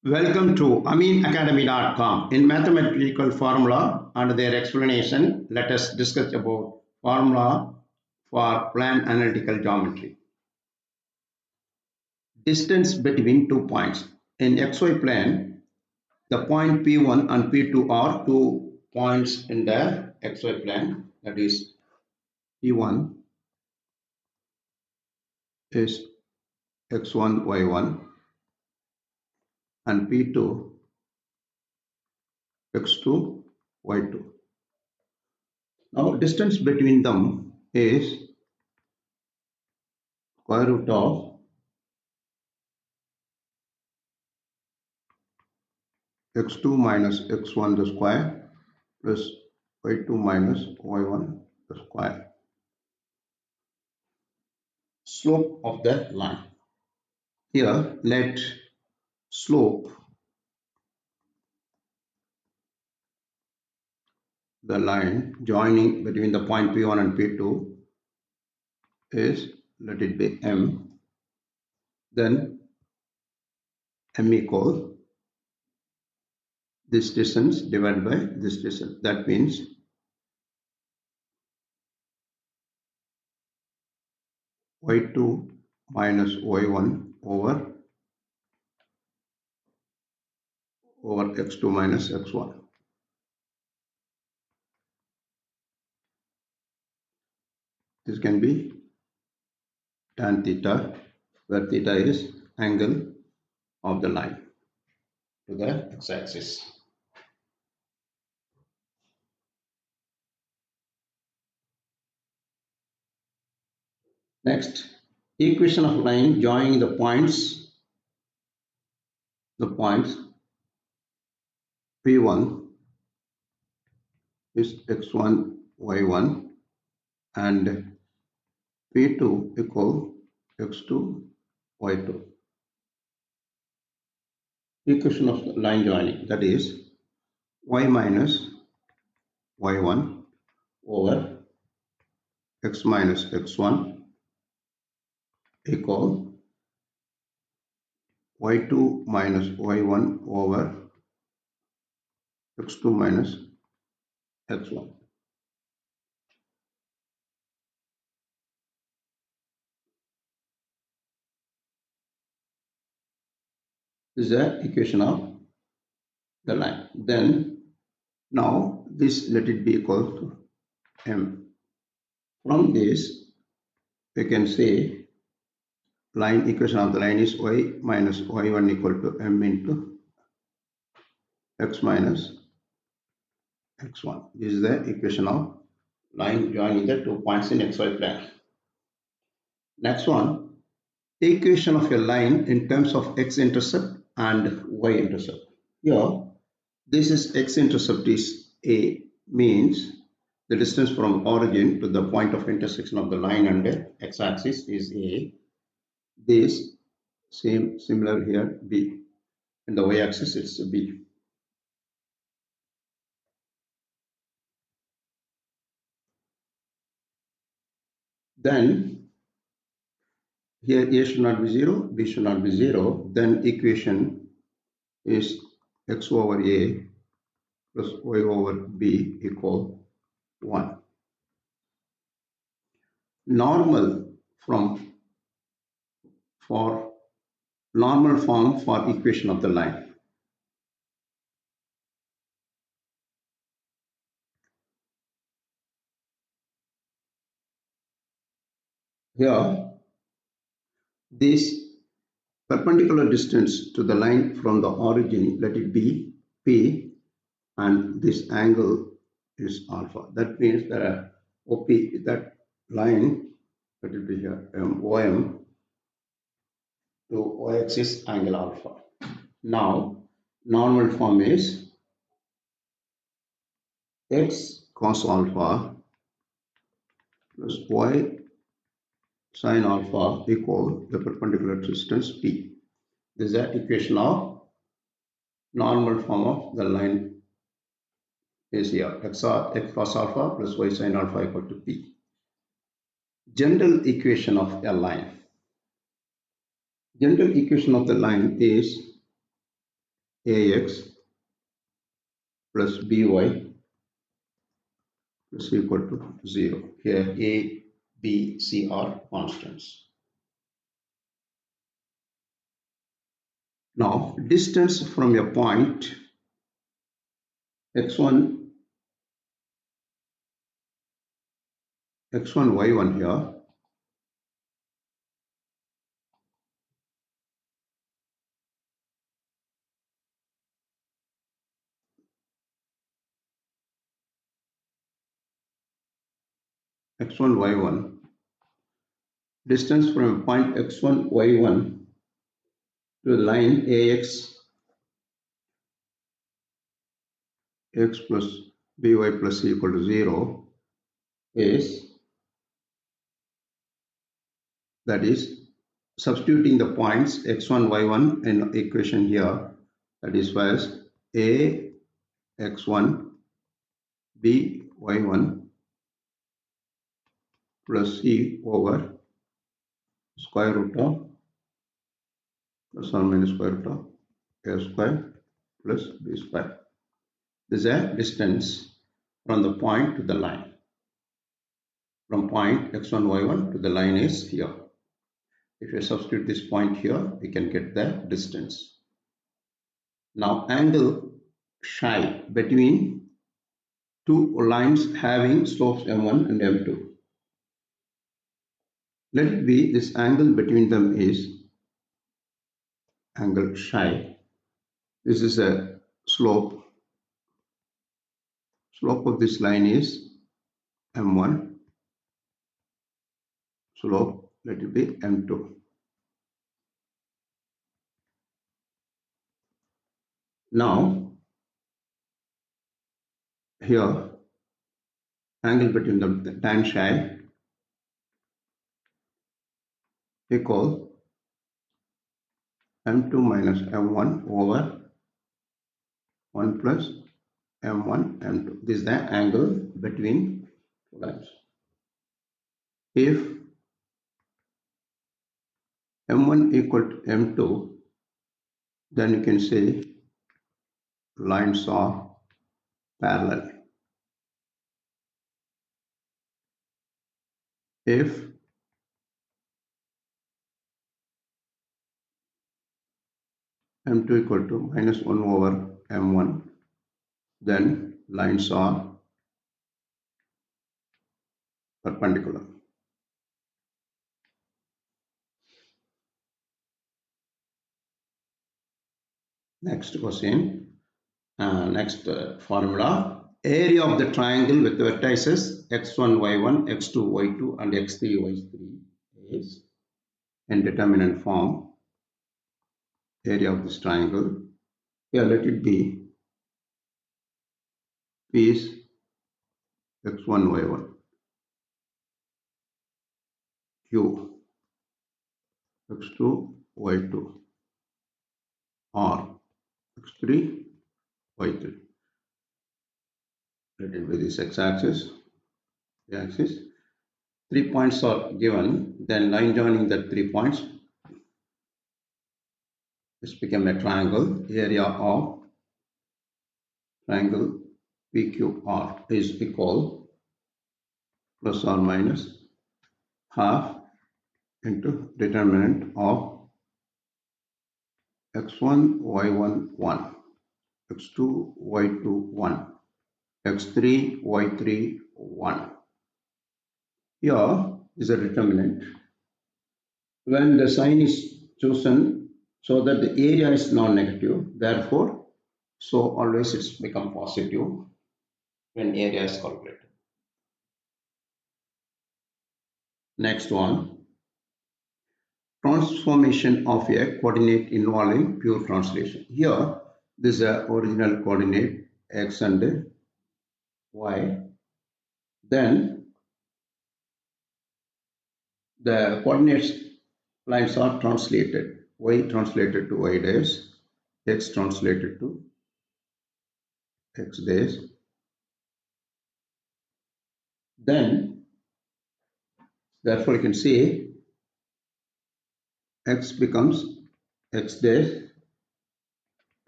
Welcome to aminacademy.com. In mathematical formula and their explanation, let us discuss about formula for plane analytical geometry. Distance between 2 points. In xy plane, the point P1 and P2 are 2 points in the xy plane. That is, P1 is x1, y1 and P2 x2, y2. Now distance between them is square root of x2 minus x1 the square plus y2 minus y1 the square. Slope of the line. Here let slope the line joining between the point P1 and P2 is, let it be m, then m equal this distance divided by this distance. That means y2 minus y1 over x2 minus x1. This can be tan theta, where theta is angle of the line to the x-axis. Next, equation of line joining the points P1 is x1, y1 and P2 equal x2, y2. Equation of line joining, that is y minus y1 over x minus x1 equal y2 minus y1 over x2 minus x1. This is the equation of the line. Then now this, let it be equal to m. From this we can say line equation of the line is y minus y1 equal to m into x minus x1. This is the equation of line joining the 2 points in xy plane. Next one, equation of a line in terms of x-intercept and y-intercept. Here, this is x-intercept is a, means the distance from origin to the point of intersection of the line and the x-axis is a. This similar here b, and the y-axis it's b. Then here a should not be 0, b should not be 0. Then equation is x over a plus y over b equal 1. Normal form for equation of the line. Here, this perpendicular distance to the line from the origin, let it be P, and this angle is alpha. That means that OP, that line, let it be here, OM to y-axis angle alpha. Now, normal form is x cos alpha plus y sin alpha equal the perpendicular distance P. This is the equation of normal form of the line is here, x cos alpha plus y sin alpha equal to P. General equation of a line. General equation of the line is ax plus by is equal to 0. Here a, b, c are constants. Now distance from a point x1, y1 here, x1, y1, distance from a point x1, y1 to the line ax, x plus by plus equal to 0 is, that is, substituting the points x1, y1 in equation here, that is was a x1 b y1 plus c over square root of plus or minus square root of a square plus b square. This is a distance from the point to the line. From point x1, y1 to the line is here. If you substitute this point here, we can get the distance. Now angle psi between two lines having slopes m1 and m2. Let it be this angle between them is angle psi. This is a slope. Slope of this line is m1. Slope, let it be m2. Now here angle between them, the tan psi equal m2 minus m1 over 1 plus m1 m2. This is the angle between two lines. If m1 equal to m2, then you can say lines are parallel. If m2 equal to minus 1 over m1, then lines are perpendicular. Next question, next formula. Area of the triangle with vertices x1, y1, x2, y2 and x3, y3 is in determinant form. Area of this triangle. Here let it be P is x1, y1, Q x2, y2, R x3, y3. Let it be this x-axis, y-axis. 3 points are given, then line joining the 3 points. This become a triangle. Area of triangle PQR is equal plus or minus half into determinant of x1, y1, 1, x2, y2, 1, x3, y3, 1. Here is a determinant. When the sign is chosen so that the area is non-negative, therefore, so always it's become positive when area is calculated. Next one, transformation of a coordinate involving pure translation. Here, this is a original coordinate x and y. Then the coordinates lines are translated. Y translated to y dash, x translated to x dash. Then, therefore, you can say x becomes x dash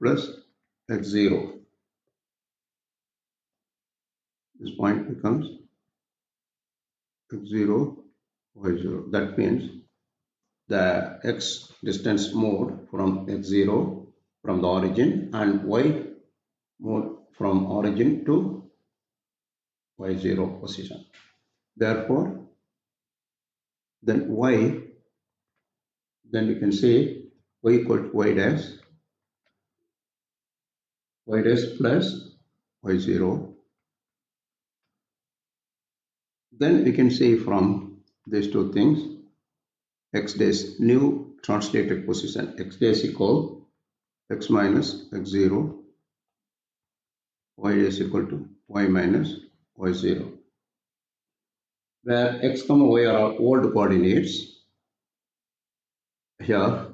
plus x0. This point becomes x0, y0. That means the x distance moved from x0 from the origin and y moved from origin to y0 position. Therefore, then y, then you can say y equal to y dash plus y0. Then we can say from these two things, x dash new translated position, x dash equal x minus x0, y dash equal to y minus y0, where x comma y are our old coordinates here.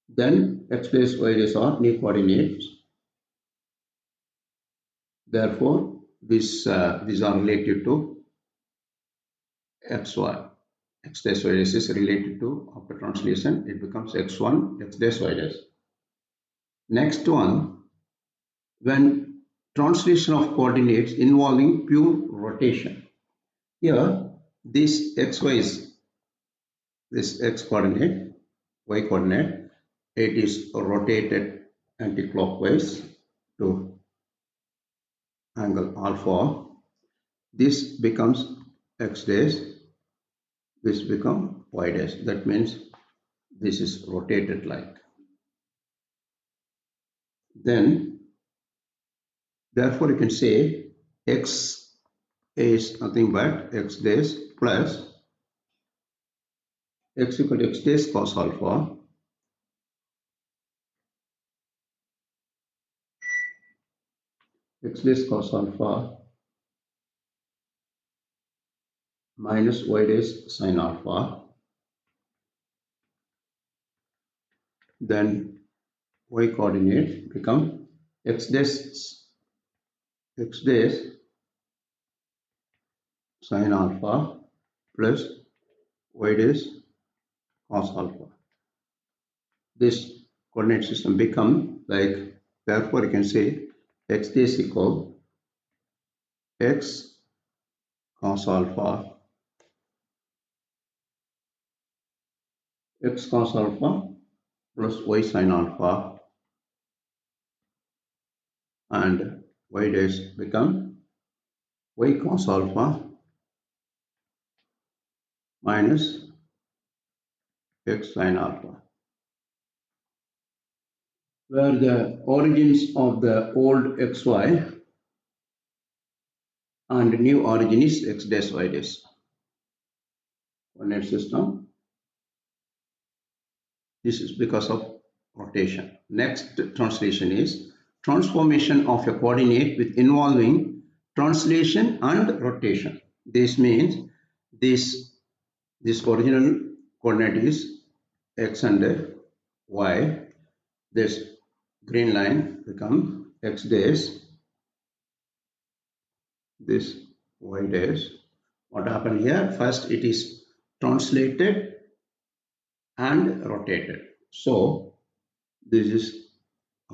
Then x dash y dash are new coordinates. Therefore, these are related to xy. X dash y dash is related to, after translation, it becomes x1, x dash y dash. Next one, when translation of coordinates involving pure rotation. Here, this xy is this x coordinate, y coordinate, it is rotated anti-clockwise to angle alpha. This becomes x dash, this becomes y dash. That means this is rotated like. Then, therefore, you can say x is nothing but x dash plus x equal to x dash cos alpha x dash cos alpha minus y dash sin alpha. Then y coordinate become x dash sin alpha plus y dash cos alpha. This coordinate system become like, therefore you can say x dash equal x cos alpha plus y sin alpha, and y dash become y cos alpha minus x sin alpha, where the origins of the old xy and new origin is x dash y dash. Coordinate system. This is because of rotation. Next translation is transformation of a coordinate with involving translation and rotation. This means this original coordinate is x and y. This green line becomes x dash, this y dash. What happened here? First it is translated and rotated. So this is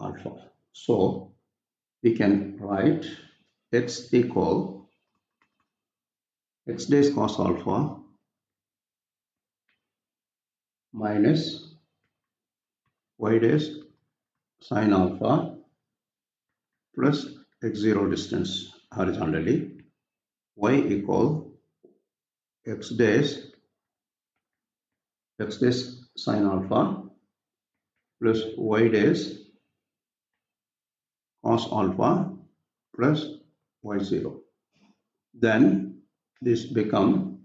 alpha. So we can write x equal x dash cos alpha minus y dash sin alpha plus x0 distance horizontally, y equal x dash sin alpha plus y dash cos alpha plus y0. Then this become,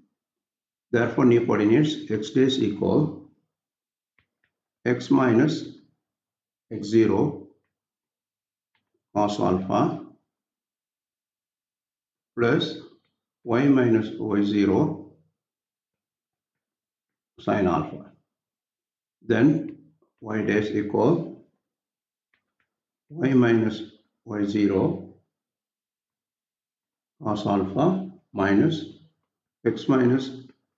therefore new coordinates x dash equal x minus x0 cos alpha plus y minus y0 sin alpha. Then y dash equal y minus y0 cos alpha minus x minus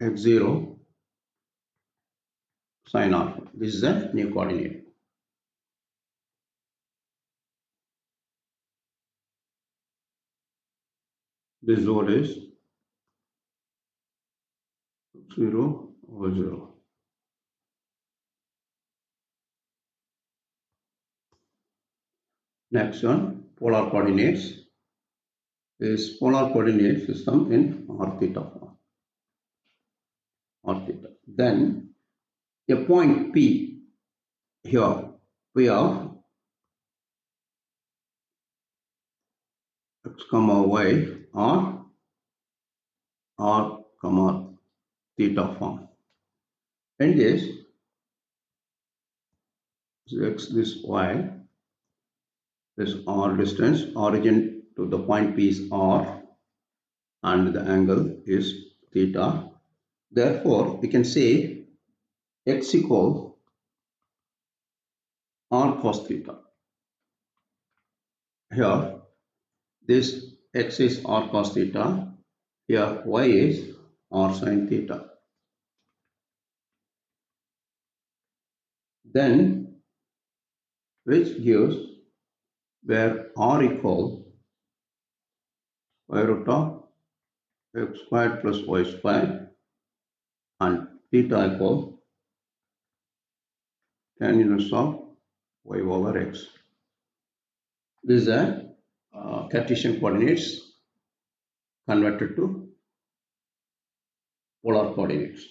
x0 sin alpha. This is a new coordinate. This zone is 0 over 0. Next one, polar coordinates. Is polar coordinate system in r theta form. R theta. Then a point P here, we have x comma y or r comma theta form. And this x, this y, this r distance, origin to the point P is r, and the angle is theta. Therefore, we can say x equal r cos theta. Here, this x is r cos theta. Here, y is r sin theta. Then, which gives where r equal square root of x squared plus y squared and theta equal tan inverse of y over x. These are Cartesian coordinates converted to polar coordinates.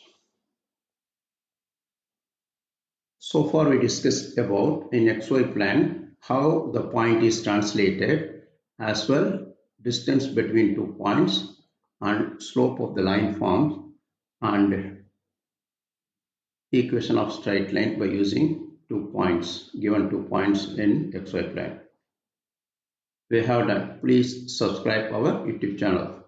So far we discussed about in XY plane how the point is translated, as well distance between 2 points and slope of the line formed, and equation of straight line by using 2 points, given 2 points in XY plane. We have done. Please subscribe our YouTube channel.